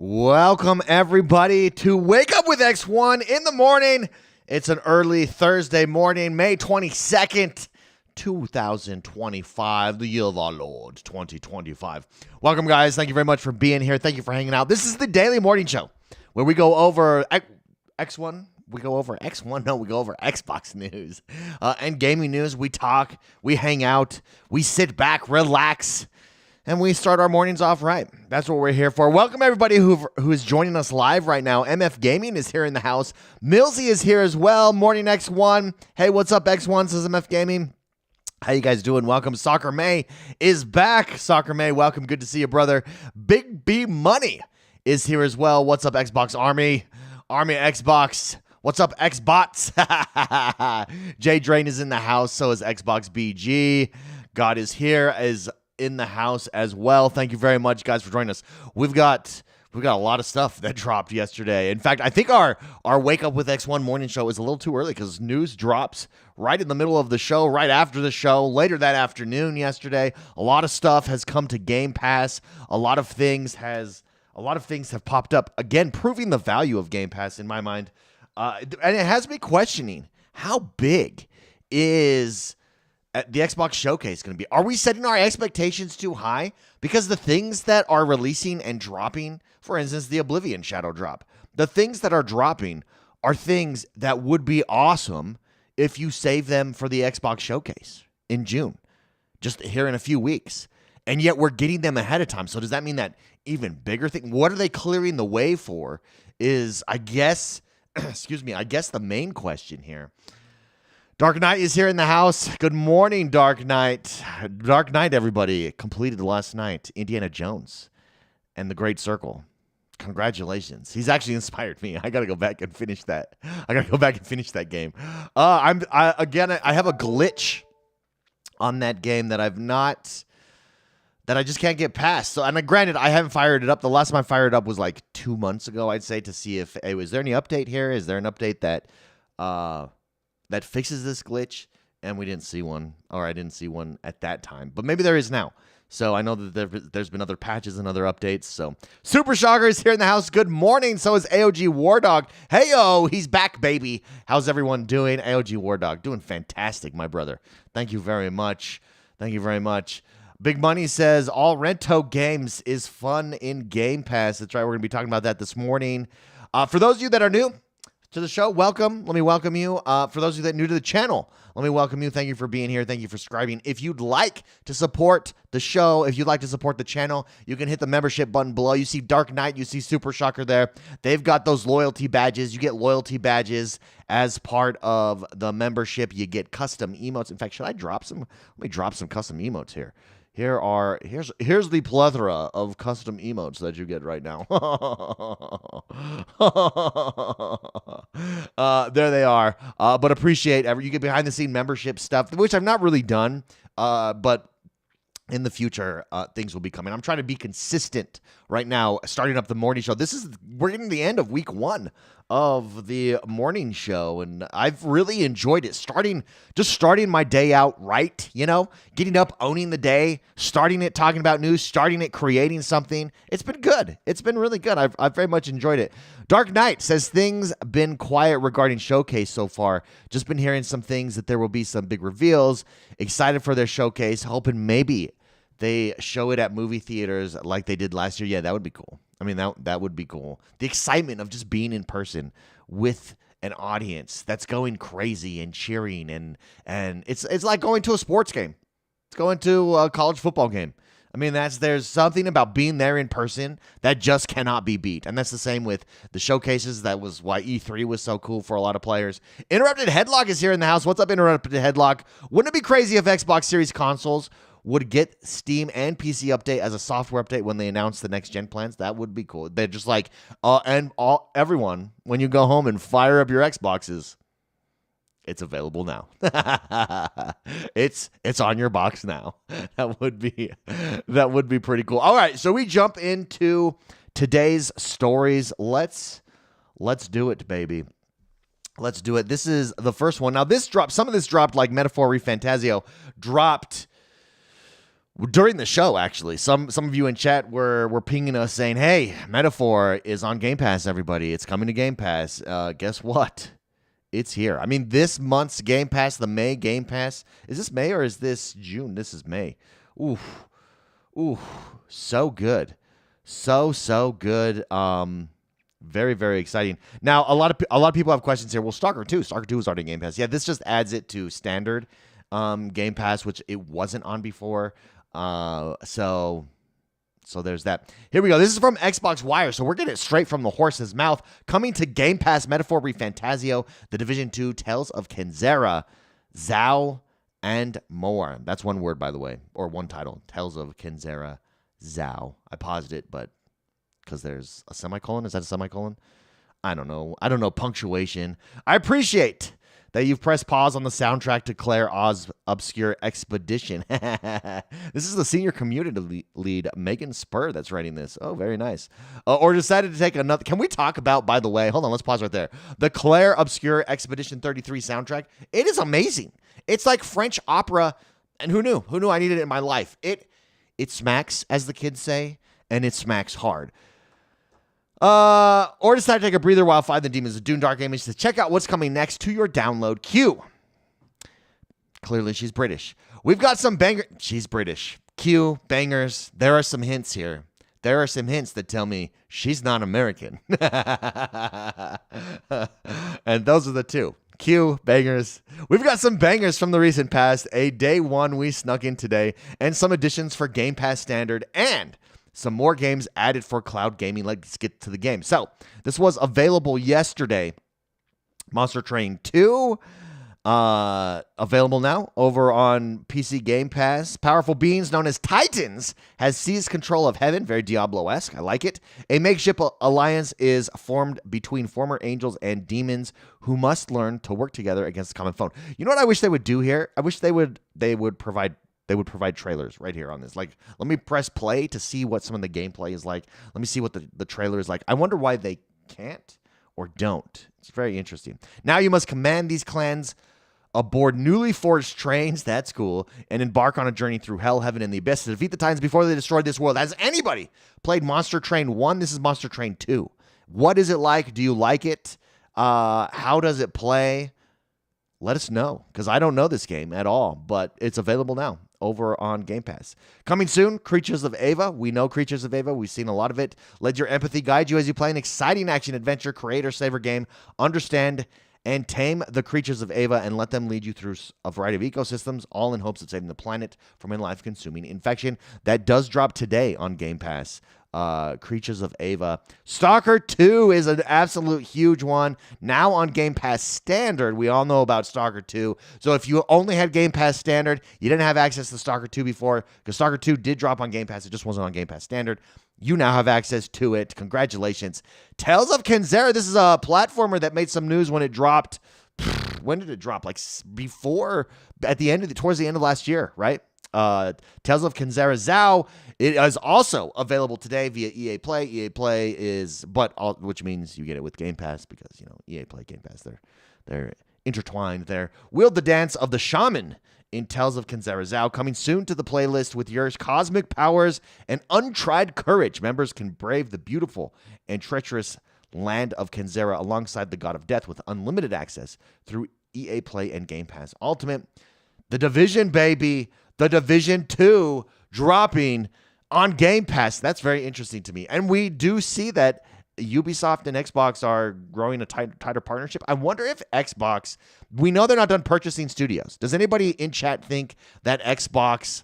Welcome, everybody, to Wake Up with X1 in the morning. It's an early Thursday morning, May 22nd, 2025, the year of our Lord, 2025. Welcome, guys. Thank you very much for being here. Thank you for hanging out. This is the daily morning show where we go over X1. We go over X1. No, we go over Xbox news and gaming news. We talk, we hang out, we sit back, relax, and we start our mornings off right. That's what we're here for. Welcome, everybody who is joining us live right now. MF Gaming is here in the house. Millsy is here as well. Morning, X1. Hey, what's up, X1, says MF Gaming. How you guys doing? Welcome. Soccer May is back. Soccer May, welcome. Good to see you, brother. Big B Money is here as well. What's up, Xbox Army? Army Xbox. What's up, Xbots? Jay Drain is in the house. So is Xbox BG. God is here, is in the house as well. Thank you very much, guys, for joining us. We've got a lot of stuff that dropped yesterday. In fact, I think our Wake Up with X1 morning show is a little too early because news drops right in the middle of the show, right after the show, later that afternoon yesterday. A lot of stuff has come to Game Pass. A lot of things have popped up, again, proving the value of Game Pass in my mind. And it has me questioning, how big is the Xbox Showcase going to be? Are we setting our expectations too high? Because the things that are releasing and dropping, for instance, the Oblivion Shadow drop, the things that are dropping are things that would be awesome if you save them for the Xbox Showcase in June, just here in a few weeks. And yet we're getting them ahead of time. So does that mean that even bigger thing? What are they clearing the way for is, I guess, I guess the main question here. Dark Knight is here in the house. Good morning, Dark Knight. Dark Knight, everybody, completed last night. Indiana Jones and the Great Circle. Congratulations. He's actually inspired me. I got to go back and finish that. Game. I have a glitch on that game that I just can't get past. So, and granted, I haven't fired it up. The last time I fired it up was like 2 months ago, I'd say, to see if, hey, was there any update here? Is there an update that fixes this glitch? And we didn't see one, or I didn't see one at that time. But maybe there is now. So I know that there's been other patches and other updates. So Super Shocker is here in the house. Good morning. So is AOG War Dog. Hey-o, he's back, baby. How's everyone doing? AOG War Dog, doing fantastic, my brother. Thank you very much. Thank you very much. Big Money says, all Rento games is fun in Game Pass. That's right. We're going to be talking about that this morning. For those of you that are new to the show, welcome. Let me welcome you. For those of you that are new to the channel, let me welcome you. Thank you for being here. Thank you for subscribing. If you'd like to support the show, if you'd like to support the channel, you can hit the membership button below. You see Dark Knight, you see Super Shocker there. They've got those loyalty badges. You get loyalty badges as part of the membership. You get custom emotes. In fact, should I drop some? Let me drop some custom emotes here. Here's the plethora of custom emotes that you get right now. There they are. But appreciate you get behind the scene membership stuff, which I've not really done. But in the future, things will be coming. I'm trying to be consistent right now, starting up the morning show. We're getting the end of week 1 of the morning show, and I've really enjoyed it. Starting my day out right, getting up, owning the day, starting it, talking about news, starting it, creating something. It's been good. It's been really good. I've very much enjoyed it. Dark Knight says things been quiet regarding Showcase so far. Just been hearing some things that there will be some big reveals. Excited for their Showcase, hoping maybe they show it at movie theaters like they did last year. Yeah, that would be cool. I mean, that would be cool. The excitement of just being in person with an audience that's going crazy and cheering, and it's like going to a sports game. It's going to a college football game. I mean, there's something about being there in person that just cannot be beat. And that's the same with the showcases. That was why E3 was so cool for a lot of players. Interrupted Headlock is here in the house. What's up, Interrupted Headlock? Wouldn't it be crazy if Xbox Series consoles would get Steam and PC update as a software update when they announce the next gen plans? That would be cool. They're just like, everyone, when you go home and fire up your Xboxes, it's available now. It's on your box now. That would be pretty cool. All right, so we jump into today's stories. Let's do it, baby. Let's do it. This is the first one. Now, some of this dropped like Metaphor ReFantazio dropped. during the show, actually, some of you in chat were pinging us saying, "Hey, Metaphor is on Game Pass. Everybody, it's coming to Game Pass. Guess what? It's here. I mean, this month's Game Pass, the May Game Pass. Is this May or is this June? This is May. Ooh, so good, so good. Very, very exciting. Now, a lot of people have questions here. Well, Stalker 2 is already Game Pass. Yeah, this just adds it to standard Game Pass, which it wasn't on before. So there's that. Here we go. This is from Xbox Wire, so we're getting it straight from the horse's mouth. Coming to Game Pass, Metaphor ReFantazio, The Division 2, Tales of Kenzera, Zao, and more. That's one word, by the way, or one title. Tales of Kenzera, Zao. I paused it, but because there's a semicolon. Is that a semicolon? I don't know punctuation. I appreciate that you've pressed pause on the soundtrack to Claire Oz Obscure Expedition. This is the senior community lead, Megan Spur, that's writing this. Oh, very nice. Or decided to take another. Can we talk about, by the way, hold on, let's pause right there. The Claire Obscure Expedition 33 soundtrack. It is amazing. It's like French opera. And who knew? Who knew I needed it in my life? It smacks, as the kids say, and it smacks hard. Or decide to take a breather while fighting the demons of Doom Dark Image to check out what's coming next to your download queue. Clearly, she's British. We've got some banger. She's British. Q, bangers. There are some hints here. There are some hints that tell me she's not American. And those are the two. Q, bangers. We've got some bangers from the recent past, a day one we snuck in today, and some additions for Game Pass Standard, and some more games added for cloud gaming. Let's get to the game. So, this was available yesterday. Monster Train 2, available now over on PC Game Pass. Powerful beings known as Titans has seized control of heaven. Very Diablo-esque. I like it. A makeshift alliance is formed between former angels and demons who must learn to work together against a common foe. You know what I wish they would do here? I wish they would provide trailers right here on this. Like, let me press play to see what some of the gameplay is like. Let me see what the trailer is like. I wonder why they can't or don't. It's very interesting. Now you must command these clans aboard newly forged trains, that's cool, and embark on a journey through hell, heaven, and the abyss to defeat the Titans before they destroy this world. Has anybody played Monster Train 1? This is Monster Train 2. What is it like? Do you like it? How does it play? Let us know, because I don't know this game at all, but it's available now over on Game Pass. Coming soon, Creatures of Ava. We know Creatures of Ava. We've seen a lot of it. Let your empathy guide you as you play an exciting action-adventure creator-saver game. Understand and tame the creatures of Ava and let them lead you through a variety of ecosystems, all in hopes of saving the planet from a life-consuming infection. That does drop today on Game Pass. Creatures of Ava. Stalker 2 is an absolute huge one. Now on Game Pass Standard. We all know about Stalker 2. So if you only had Game Pass Standard, you didn't have access to Stalker 2 before, because Stalker 2 did drop on Game Pass. It just wasn't on Game Pass Standard. You now have access to it. Congratulations. Tales of Kenzera. This is a platformer that made some news when it dropped. When did it drop? Like before, towards the end of last year, right? Tales of Kenzera Zao. It is also available today via EA Play. EA Play which means you get it with Game Pass, because EA Play, Game Pass, they're intertwined there. Wield the dance of the shaman in Tales of Kenzera Zao, coming soon to the playlist with your cosmic powers and untried courage. Members can brave the beautiful and treacherous land of Kenzera alongside the god of death with unlimited access through EA Play and Game Pass Ultimate. The Division, baby. The Division 2 dropping on Game Pass. That's very interesting to me. And we do see that Ubisoft and Xbox are growing a tighter partnership. I wonder if Xbox, we know they're not done purchasing studios. Does anybody in chat think that Xbox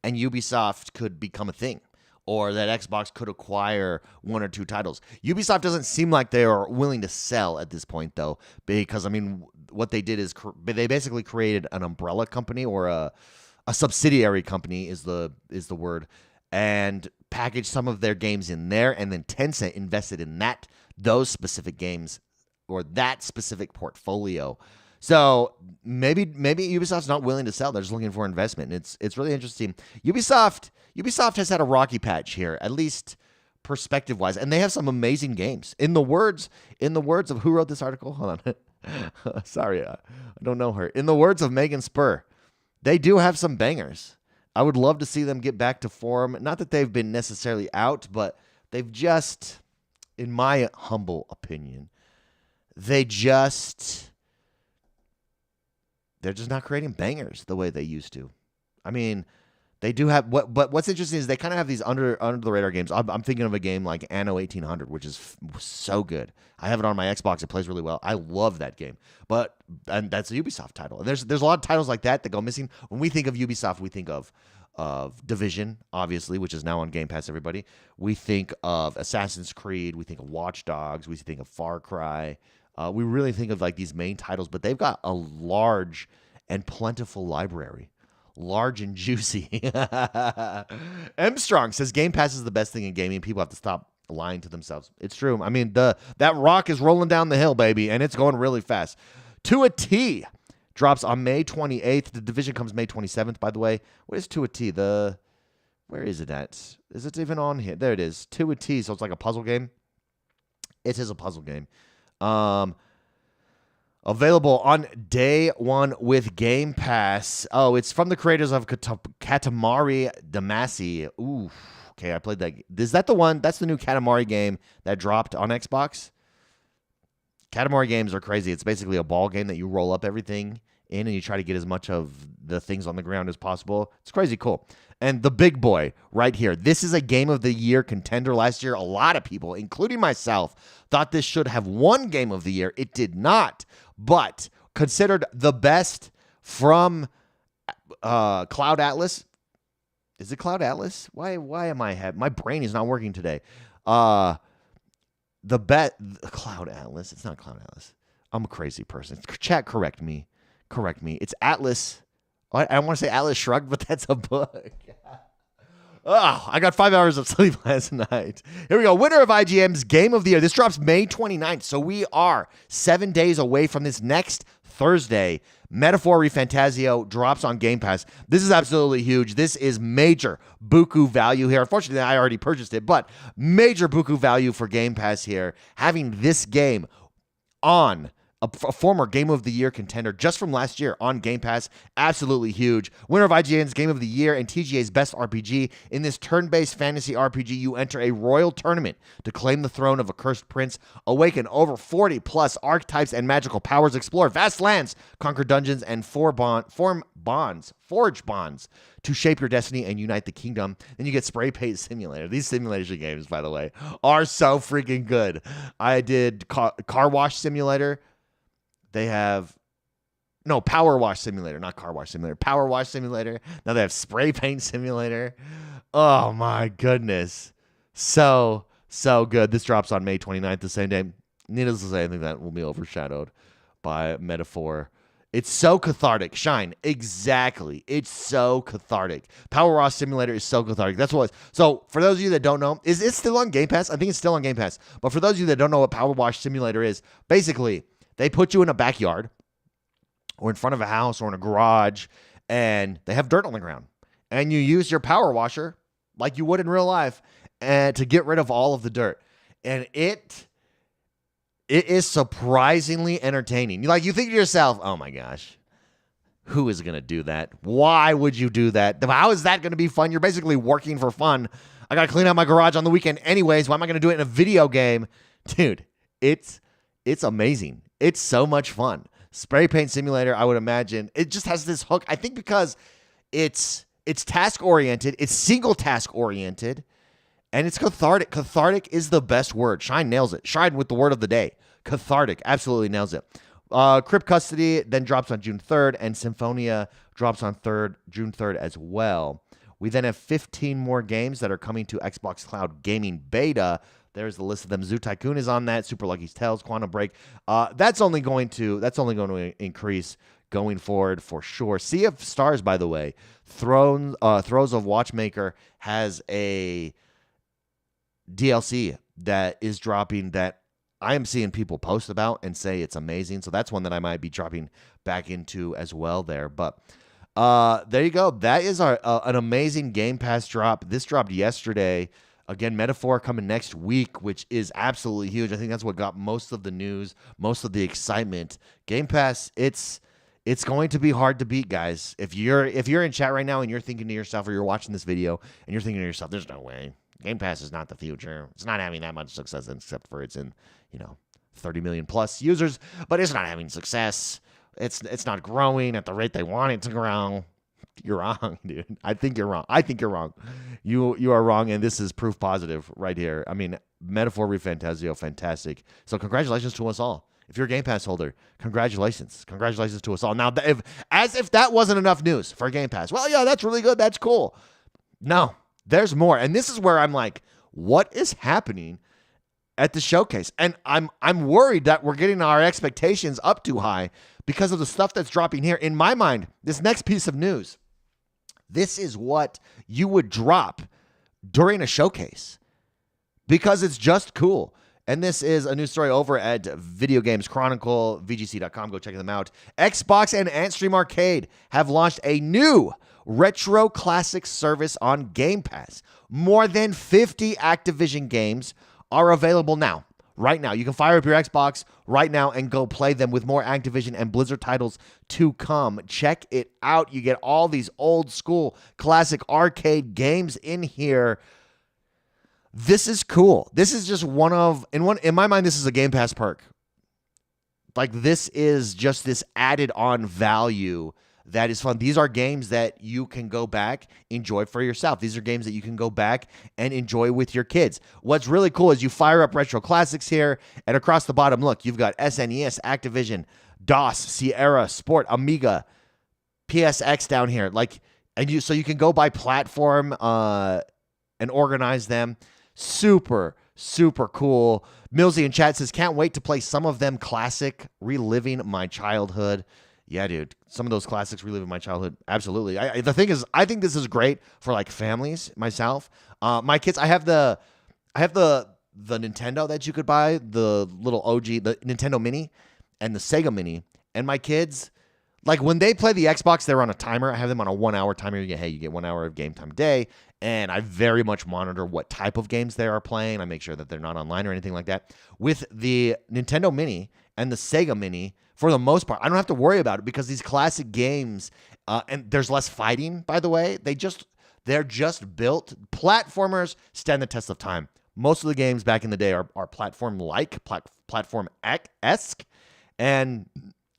and Ubisoft could become a thing? Or that Xbox could acquire one or two titles? Ubisoft doesn't seem like they are willing to sell at this point, though, because, I mean, what they did is they basically created an umbrella company, or a subsidiary company is the word, and packaged some of their games in there, and then Tensei invested in those specific games, or that specific portfolio. So maybe Ubisoft's not willing to sell. They're just looking for investment. It's really interesting. Ubisoft has had a rocky patch here, at least perspective-wise, and they have some amazing games. In the words of who wrote this article? Hold on. Sorry, I don't know her. In the words of Megan Spur, they do have some bangers. I would love to see them get back to form. Not that they've been necessarily out, but they've just, in my humble opinion, they're just not creating bangers the way they used to. I mean, they do have but what's interesting is they kind of have these under the radar games. I'm thinking of a game like Anno 1800, which is so good. I have it on my Xbox. It plays really well. I love that game. And that's a Ubisoft title. And there's a lot of titles like that go missing. When we think of Ubisoft, we think of Division, obviously, which is now on Game Pass, everybody. We think of Assassin's Creed. We think of Watch Dogs. We think of Far Cry. We really think of like these main titles, but they've got a large and plentiful library. Large and juicy. M Strong says Game Pass is the best thing in gaming. People have to stop lying to themselves. It's true. I mean, that rock is rolling down the hill, baby, and it's going really fast. To a T drops on May 28th. The Division comes May 27th, by the way. What is To a T? Where is it at? Is it even on here? There it is. To a T, so it's like a puzzle game. It is a puzzle game. Available on day one with Game Pass. Oh, it's from the creators of Katamari Damacy. Ooh, okay, I played that. Is that the one? That's the new Katamari game that dropped on Xbox. Katamari games are crazy. It's basically a ball game that you roll up everything in and you try to get as much of the things on the ground as possible. It's crazy cool. And the big boy right here. This is a Game of the Year contender last year. A lot of people, including myself, thought this should have won Game of the Year. It did not, but considered the best from Cloud Atlas. Is it Cloud Atlas? Why am I my brain is not working today. Cloud Atlas. It's not Cloud Atlas. I'm a crazy person. Chat, correct me. It's Atlus. I want to say Atlas Shrugged, but that's a book. Oh, I got 5 hours of sleep last night. Here we go. Winner of IGM's Game of the Year. This drops May 29th, so we are 7 days away from this next Thursday. Metaphor ReFantazio drops on Game Pass. This is absolutely huge. This is major buku value here. Unfortunately, I already purchased it, but major buku value for Game Pass here. Having this game on a former Game of the Year contender just from last year on Game Pass. Absolutely huge. Winner of IGN's Game of the Year and TGA's Best RPG. In this turn-based fantasy RPG, you enter a royal tournament to claim the throne of a cursed prince, awaken over 40-plus archetypes and magical powers, explore vast lands, conquer dungeons, and forge bonds to shape your destiny and unite the kingdom. Then you get Spray Paint Simulator. These simulation games, by the way, are so freaking good. I did Car Wash Simulator. They have, Power Wash Simulator, not Car Wash Simulator. Power Wash Simulator. Now they have Spray Paint Simulator. Oh, my goodness. So good. This drops on May 29th, the same day. Needless to say, I think that will be overshadowed by Metaphor. It's so cathartic. Shine. Exactly. It's so cathartic. Power Wash Simulator is so cathartic. That's what it is. So, for those of you that don't know, is it still on Game Pass? I think it's still on Game Pass. But for those of you that don't know what Power Wash Simulator is, basically, they put you in a backyard or in front of a house or in a garage, and they have dirt on the ground. And you use your power washer like you would in real life and to get rid of all of the dirt. And it is surprisingly entertaining. You think to yourself, oh my gosh, who is going to do that? Why would you do that? How is that going to be fun? You're basically working for fun. I got to clean out my garage on the weekend anyways. Why am I going to do it in a video game? Dude, it's amazing. It's so much fun. Spray Paint Simulator, I would imagine. It just has this hook. I think because it's task-oriented, it's single-task-oriented, and it's cathartic. Cathartic is the best word. Shine nails it. Shine with the word of the day. Cathartic. Absolutely nails it. Crypt Custody then drops on June 3rd, and Symphonia drops on June 3rd as well. We then have 15 more games that are coming to Xbox Cloud Gaming Beta. There's the list of them. Zoo Tycoon is on that. Super Lucky's Tales, Quantum Break. That's only going to increase going forward for sure. Sea of Stars, by the way, Throes of Watchmaker has a DLC that is dropping that I am seeing people post about and say it's amazing. So that's one that I might be dropping back into as well there. But there you go. That is an amazing Game Pass drop. This dropped yesterday. Again, Metaphor coming next week, which is absolutely huge. I think that's what got most of the news, most of the excitement. Game Pass, it's It's going to be hard to beat, guys. If you're in chat right now and you're thinking to yourself, or you're watching this video and you're thinking to yourself, there's no way. Game Pass is not the future. It's not having that much success except for it's in, 30 million plus users, but it's not having success. It's not growing at the rate they want it to grow. You're wrong, dude. I think you're wrong. You are wrong, and this is proof positive right here. I mean, Metaphor ReFantazio, fantastic. So congratulations to us all. If you're a Game Pass holder, congratulations. Congratulations to us all. Now, as if that wasn't enough news for Game Pass. Well, yeah, that's really good. That's cool. No, there's more. And this is where I'm like, what is happening at the showcase? And I'm worried that we're getting our expectations up too high because of the stuff that's dropping here. In my mind, this next piece of news, this is what you would drop during a showcase because it's just cool. And this is a news story over at Video Games Chronicle, VGC.com. Go check them out. Xbox and Antstream Arcade have launched a new retro classic service on Game Pass. More than 50 Activision games are available now. Right now. You can fire up your Xbox right now and go play them with more Activision and Blizzard titles to come. Check it out. You get all these old school classic arcade games in here. This is cool. This is just in my mind, this is a Game Pass perk. Like, this is just this added on value that is fun. These are games that you can go back, enjoy for yourself. These are games that you can go back and enjoy with your kids. What's really cool is you fire up retro classics here, and across the bottom, look, you've got SNES, Activision, DOS, Sierra, Sport, Amiga, PSX down here. So you can go by platform and organize them. Super, super cool. Millsy in chat says, can't wait to play some of them classic, reliving my childhood. Yeah, dude. Some of those classics reliving my childhood. Absolutely. The thing is, I think this is great for like families, myself. My kids, I have the Nintendo that you could buy, the little OG, the Nintendo Mini and the Sega Mini. And my kids, like when they play the Xbox, they're on a timer. I have them on a 1 hour timer. You get 1 hour of game time a day. And I very much monitor what type of games they are playing. I make sure that they're not online or anything like that. With the Nintendo Mini and the Sega Mini, for the most part, I don't have to worry about it because these classic games, and there's less fighting, by the way. They're just built. Platformers stand the test of time. Most of the games back in the day are platform-like, platform-esque, and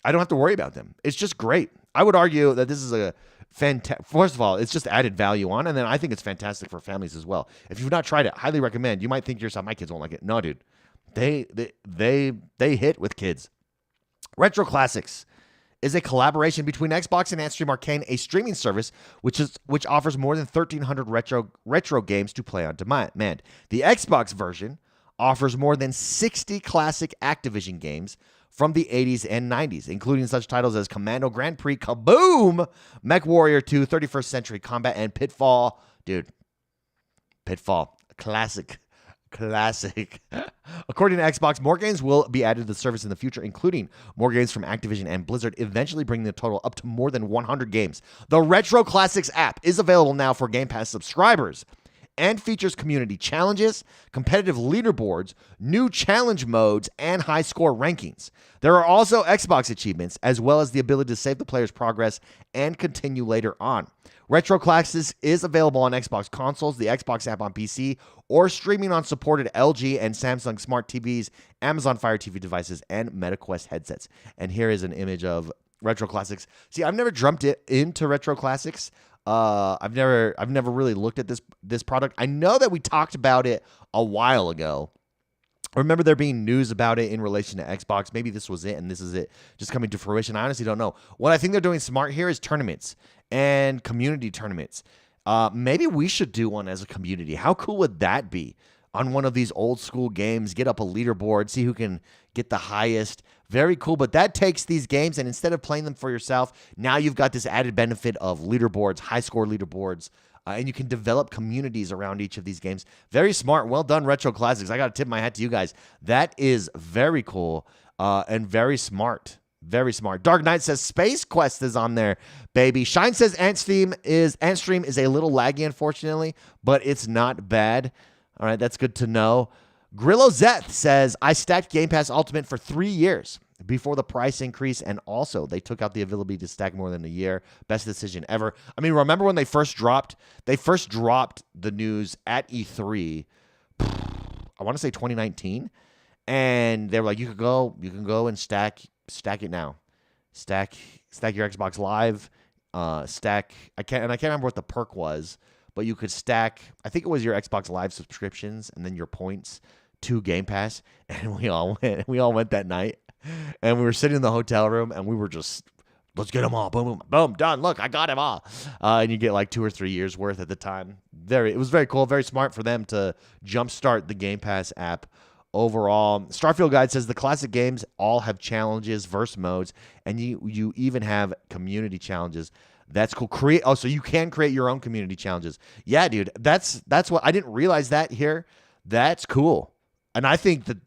I don't have to worry about them. It's just great. I would argue that this is first of all, it's just added value on, and then I think it's fantastic for families as well. If you've not tried it, highly recommend. You might think to yourself, my kids won't like it. No, dude. They hit with kids. Retro Classics is a collaboration between Xbox and Antstream Arcade, a streaming service which offers more than 1,300 retro games to play on demand. The Xbox version offers more than 60 classic Activision games from the 80s and 90s, including such titles as Commando Grand Prix, Kaboom, Mech Warrior 2, 31st Century Combat, and Pitfall. Dude, Pitfall, classic. According to Xbox, more games will be added to the service in the future, including more games from Activision and Blizzard, eventually bringing the total up to more than 100 games. The Retro Classics app is available now for Game Pass subscribers and features community challenges, competitive leaderboards, new challenge modes, and high score rankings. There are also Xbox achievements, as well as the ability to save the player's progress and continue later on. Retro Classics is available on Xbox consoles, the Xbox app on PC, or streaming on supported LG and Samsung smart TVs, Amazon Fire TV devices, and MetaQuest headsets. And here is an image of Retro Classics. See, I've never jumped into Retro Classics. I've never really looked at this product. I know that we talked about it a while ago. I remember there being news about it in relation to Xbox. Maybe this was it, and this is it just coming to fruition. I honestly don't know. What I think they're doing smart here is tournaments and community tournaments. Maybe we should do one as a community. How cool would that be? On one of these old school games, get up a leaderboard, see who can get the highest. Very cool. But that takes these games, and instead of playing them for yourself, now you've got this added benefit of leaderboards, high score leaderboards, and you can develop communities around each of these games. Very smart. Well done, Retro Classics. I got to tip my hat to you guys. That is very cool and very smart. Very smart. Dark Knight says Space Quest is on there, baby. Shine says Antstream is a little laggy, unfortunately, but it's not bad. All right, that's good to know. Grillo Zeth says, I stacked Game Pass Ultimate for 3 years. before the price increase, and also they took out the ability to stack more than a year. Best decision ever. I mean, remember when they first dropped the news at E3, I want to say 2019, and they were like, you can go and stack it now. Stack your Xbox Live, I can't remember what the perk was, but you could stack, I think it was your Xbox Live subscriptions and then your points to Game Pass, and we all went that night. And we were sitting in the hotel room, and we were just, let's get them all. Boom, boom, boom, done. Look, I got them all. And you get like 2 or 3 years worth at the time. It was very cool, very smart for them to jumpstart the Game Pass app. Overall, Starfield Guide says the classic games all have challenges, verse modes, and you even have community challenges. That's cool. So you can create your own community challenges. Yeah, dude, that's what I didn't realize that here. That's cool, and I think that.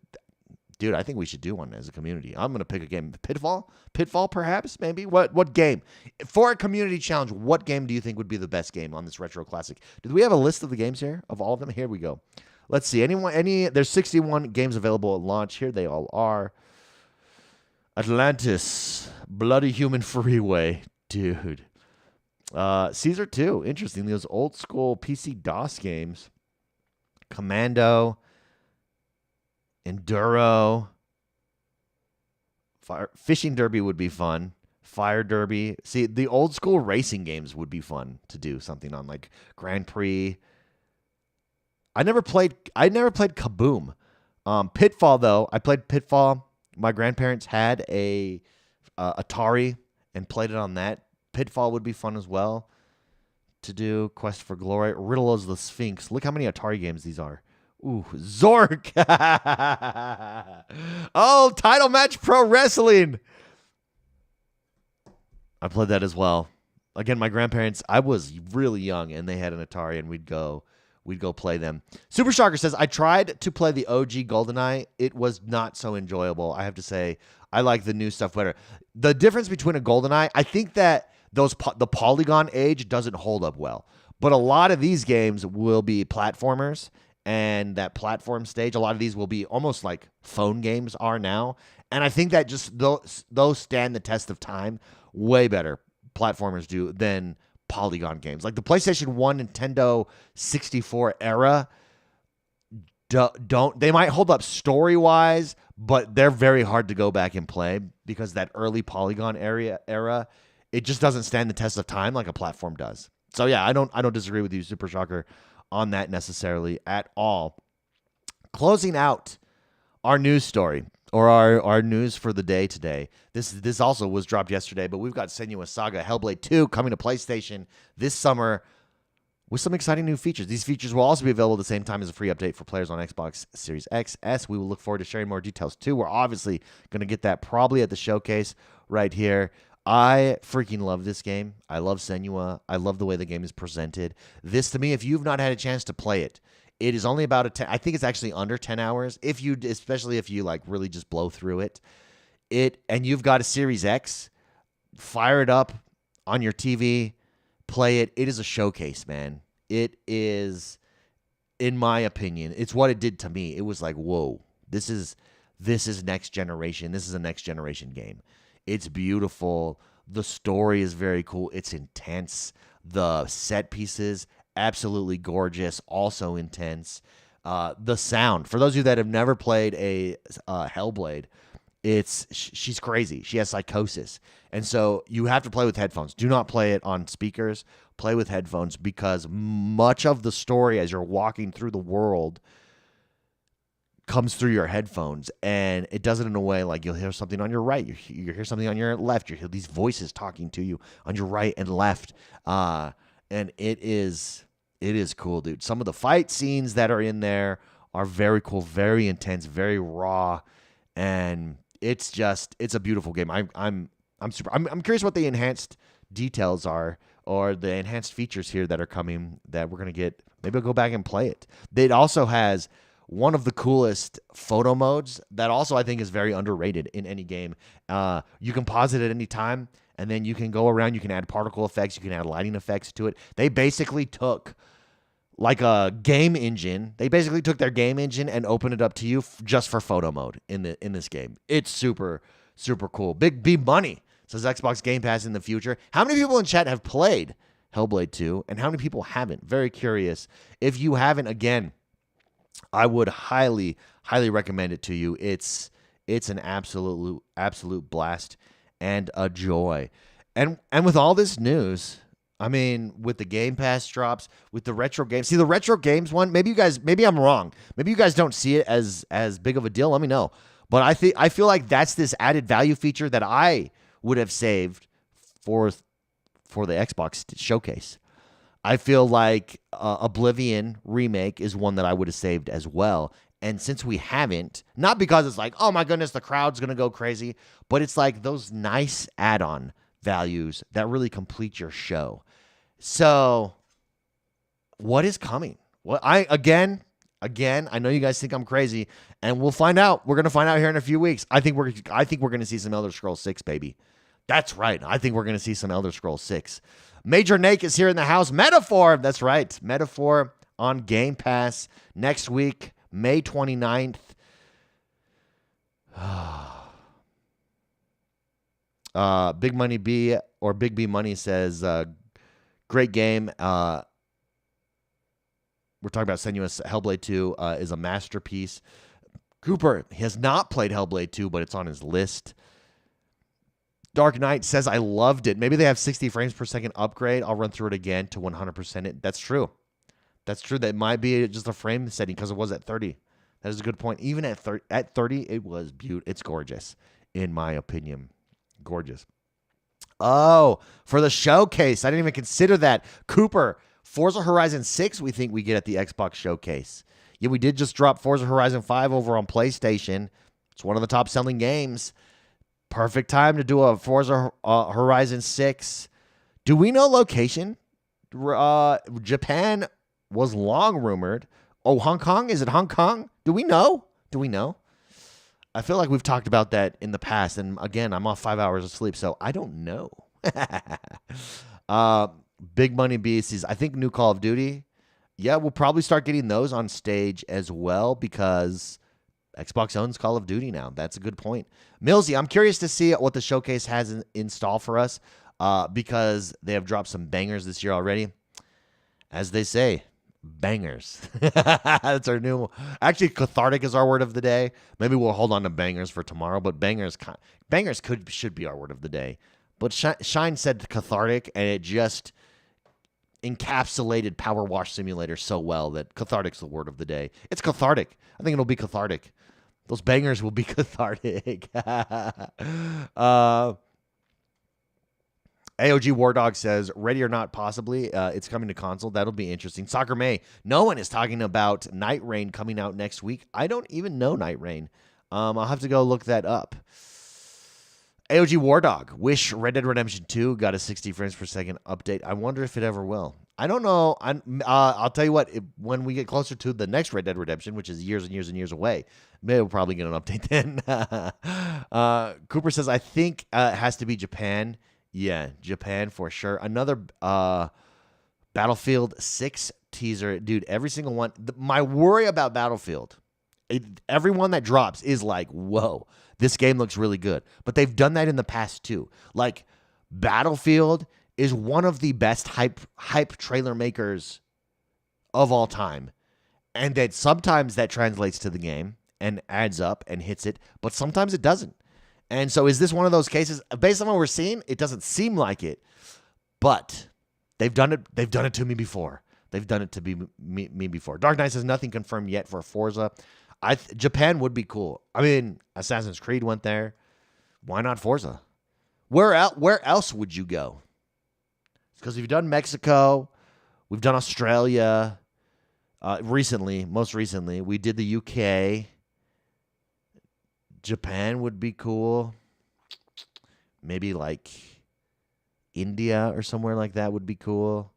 Dude, I think we should do one as a community. I'm going to pick a game. Pitfall, perhaps, maybe? What game? For a community challenge, what game do you think would be the best game on this Retro Classic? Do we have a list of the games here, of all of them? Here we go. Let's see. There's 61 games available at launch. Here they all are. Atlantis, Bloody Human Freeway. Dude. Caesar 2, interesting. Those old school PC DOS games. Commando. Enduro. Fishing Derby would be fun. Fire Derby. See, the old school racing games would be fun to do something on, like Grand Prix. I never played Kaboom. Pitfall, though. I played Pitfall. My grandparents had a Atari and played it on that. Pitfall would be fun as well to do. Quest for Glory. Riddle of the Sphinx. Look how many Atari games these are. Ooh, Zork. Oh, Title Match Pro Wrestling. I played that as well. Again, my grandparents, I was really young, and they had an Atari, and we'd go play them. Super Shocker says, I tried to play the OG GoldenEye. It was not so enjoyable. I have to say, I like the new stuff better. The difference between a GoldenEye, I think that the polygon age doesn't hold up well. But a lot of these games will be platformers, and that platform stage, a lot of these will be almost like phone games are now. And I think that just those stand the test of time way better, platformers do, than polygon games. Like the PlayStation 1, Nintendo 64 era, they might hold up story-wise, but they're very hard to go back and play because that early polygon era, it just doesn't stand the test of time like a platform does. So yeah, I don't disagree with you, Super Shocker, on that necessarily at all. Closing out our news story, or our news for the day today. This also was dropped yesterday, but we've got Senua's Saga Hellblade 2 coming to PlayStation this summer with some exciting new features. These features will also be available at the same time as a free update for players on Xbox Series X, S. We will look forward to sharing more details too. We're obviously going to get that probably at the showcase right here. I freaking love this game. I love Senua. I love the way the game is presented. This, to me, if you've not had a chance to play it, it is only about I think it's actually under 10 hours. Especially if you like really just blow through it. And you've got a Series X, fire it up on your TV, play it. It is a showcase, man. It is, in my opinion, it's what it did to me. It was like, whoa, this is next generation. This is a next generation game. It's beautiful. The story is very cool. It's intense. The set pieces, absolutely gorgeous, also intense. The sound, for those of you that have never played a Hellblade, she's crazy. She has psychosis. And so you have to play with headphones. Do not play it on speakers. Play with headphones because much of the story as you're walking through the world comes through your headphones, and it does it in a way like you'll hear something on your right, you hear something on your left, you hear these voices talking to you on your right and left, and it is cool, dude. Some of the fight scenes that are in there are very cool, very intense, very raw, and it's a beautiful game. I'm curious what the enhanced details are, or the enhanced features here that are coming that we're gonna get. Maybe I'll go back and play it. It also has one of the coolest photo modes that also I think is very underrated in any game. You can pause it at any time, and then you can go around. You can add particle effects. You can add lighting effects to it. They basically took like a game engine. They basically took their game engine and opened it up to you just for photo mode in this game. It's super, Super cool. Big B Money says Xbox Game Pass in the future. How many people in chat have played Hellblade 2 and how many people haven't? Very curious. If you haven't, again, I would highly recommend it to you. It's an absolute blast and a joy. And with all this news, I mean, with the Game Pass drops, with the retro games. See, the retro games one, maybe I'm wrong. Maybe you guys don't see it as big of a deal. Let me know. But I feel like that's this added value feature that I would have saved for the Xbox showcase. I feel like Oblivion Remake is one that I would have saved as well. And since we haven't, not because it's like, oh my goodness, the crowd's going to go crazy, but it's like those nice add-on values that really complete your show. So what is coming? Well, again, I know you guys think I'm crazy, and we'll find out. We're going to find out here in a few weeks. I think we're going to see some Elder Scrolls 6, baby. That's right. I think we're going to see some Elder Scrolls 6. Major Nake is here in the house. Metaphor. That's right. Metaphor on Game Pass next week, May 29th. Big Money B or Big B Money says, great game. We're talking about Senua's Hellblade 2 is a masterpiece. Cooper has not played Hellblade 2, but it's on his list. Dark Knight says, I loved it. Maybe they have 60 frames per second upgrade. I'll run through it again to 100% it. That's true. That's true. That might be just a frame setting because it was at 30. That is a good point. Even at 30, it was beautiful. It's gorgeous, in my opinion. Gorgeous. Oh, for the showcase. I didn't even consider that. Cooper, Forza Horizon 6 we think we get at the Xbox showcase. Yeah, we did just drop Forza Horizon 5 over on PlayStation. It's one of the top selling games. Perfect time to do a Forza Horizon 6. Do we know location? Japan was long rumored. Oh, Hong Kong? Is it Hong Kong? Do we know? I feel like we've talked about that in the past. And again, I'm off 5 hours of sleep, so I don't know. Big Money Beast says, I think new Call of Duty. Yeah, we'll probably start getting those on stage as well because Xbox owns Call of Duty now. That's a good point. Millsy, I'm curious to see what the showcase has in stall for us because they have dropped some bangers this year already. As they say, bangers. That's our new. Actually, cathartic is our word of the day. Maybe we'll hold on to bangers for tomorrow, but bangers should be our word of the day. But Shine said cathartic, and it just encapsulated Power Wash Simulator so well that cathartic's the word of the day. It's cathartic. I think it'll be cathartic. Those bangers will be cathartic. AOG War Dog says, ready or not, possibly. It's coming to console. That'll be interesting. Soccer May. No one is talking about Night Rain coming out next week. I don't even know Night Rain. I'll have to go look that up. AOG War Dog. Wish Red Dead Redemption 2 got a 60 frames per second update. I wonder if it ever will. I don't know. I'll tell you what. When we get closer to the next Red Dead Redemption, which is years and years and years away, maybe we'll probably get an update then. Cooper says, I think it has to be Japan. Yeah, Japan for sure. Another Battlefield 6 teaser. Dude, every single one. My worry about Battlefield, every one that drops is like, whoa, this game looks really good. But they've done that in the past too. Like, Battlefield is one of the best hype trailer makers of all time. And that sometimes that translates to the game and adds up and hits it, but sometimes it doesn't. And so is this one of those cases? Based on what we're seeing, it doesn't seem like it. But they've done it. They've done it to me before. They've done it to me before. Dark Knight says nothing confirmed yet for Forza. Japan would be cool. I mean, Assassin's Creed went there. Why not Forza? Where else would you go? Because we've done Mexico. We've done Australia. Most recently, we did the UK. Japan would be cool. Maybe like India or somewhere like that would be cool.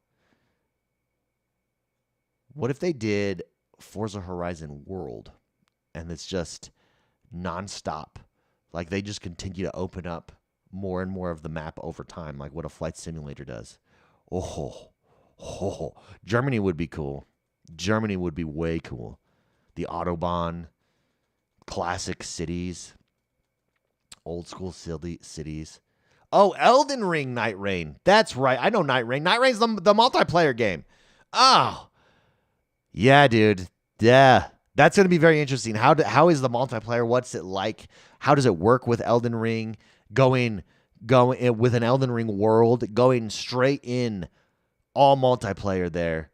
What if they did Forza Horizon World and it's just nonstop? Like they just continue to open up more and more of the map over time, like what a flight simulator does. Germany would be cool. Germany would be way cool. The Autobahn. Classic cities. Old school cities. Oh, Elden Ring Night Rain. That's right. I know Night Rain. Night Rain's the multiplayer game. Oh, yeah, dude. Yeah. That's going to be very interesting. How is the multiplayer? What's it like? How does it work with Elden Ring? Going with an Elden Ring world, going straight in all multiplayer there.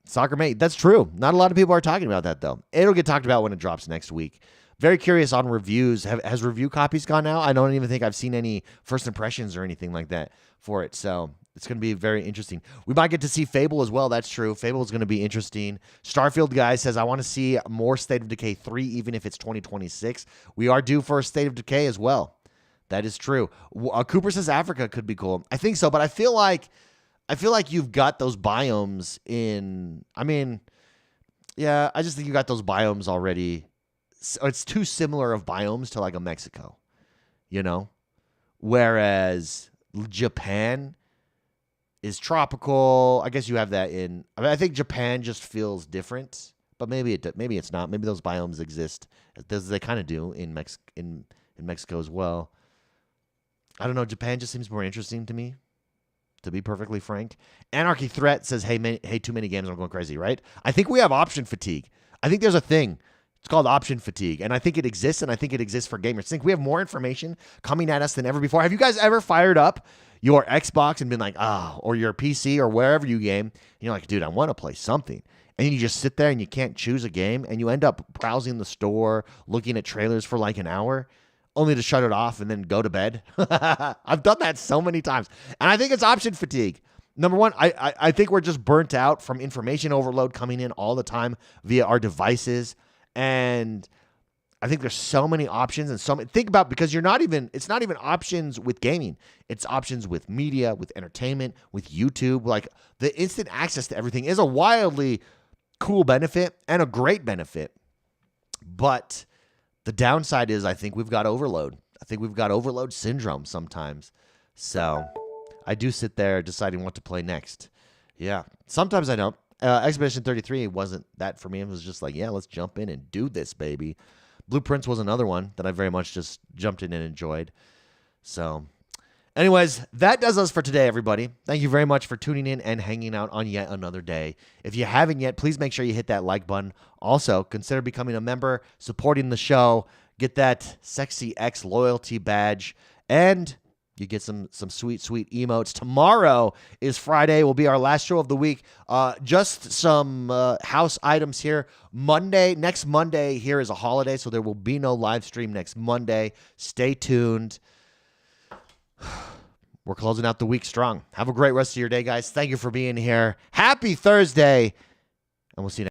Soccer mate, that's true. Not a lot of people are talking about that, though. It'll get talked about when it drops next week. Very curious on reviews. Has review copies gone out? I don't even think I've seen any first impressions or anything like that for it. So it's going to be very interesting. We might get to see Fable as well. That's true. Fable is going to be interesting. Starfield guy says, I want to see more State of Decay 3, even if it's 2026. We are due for a State of Decay as well. That is true. Cooper says Africa could be cool. I think so, but I feel like you've got those biomes in. I mean, yeah, I just think you got those biomes already. It's too similar of biomes to like a Mexico, whereas Japan is tropical. I guess you have that in. I think Japan just feels different, but maybe it's not. Maybe those biomes exist. They kind of do in Mexico as well. I don't know. Japan just seems more interesting to me, to be perfectly frank. Anarchy Threat says, hey, too many games, I'm going crazy, right? I think we have option fatigue. I think there's a thing. It's called option fatigue, and I think it exists, and I think it exists for gamers. I think we have more information coming at us than ever before. Have you guys ever fired up your Xbox and been like, or your PC or wherever you game, and you're like, dude, I want to play something. And you just sit there and you can't choose a game, and you end up browsing the store, looking at trailers for like an hour, only to shut it off and then go to bed. I've done that so many times. And I think it's option fatigue. Number one, I think we're just burnt out from information overload coming in all the time via our devices. And I think there's so many options and think about, because it's not even options with gaming. It's options with media, with entertainment, with YouTube. Like, the instant access to everything is a wildly cool benefit and a great benefit. But the downside is I think we've got overload. I think we've got overload syndrome sometimes. So I do sit there deciding what to play next. Yeah. Sometimes I don't. Expedition 33 wasn't that for me. It was just like, yeah, let's jump in and do this, baby. Blueprints was another one that I very much just jumped in and enjoyed. So anyways, that does us for today, everybody. Thank you very much for tuning in and hanging out on yet another day. If you haven't yet, please make sure you hit that like button. Also, consider becoming a member, supporting the show, get that Sexy X loyalty badge, and you get some sweet, sweet emotes. Tomorrow is Friday. Will be our last show of the week. Just some house items here. Next Monday here is a holiday, so there will be no live stream next Monday. Stay tuned. We're closing out the week strong. Have a great rest of your day, guys. Thank you for being here. Happy Thursday, and we'll see you next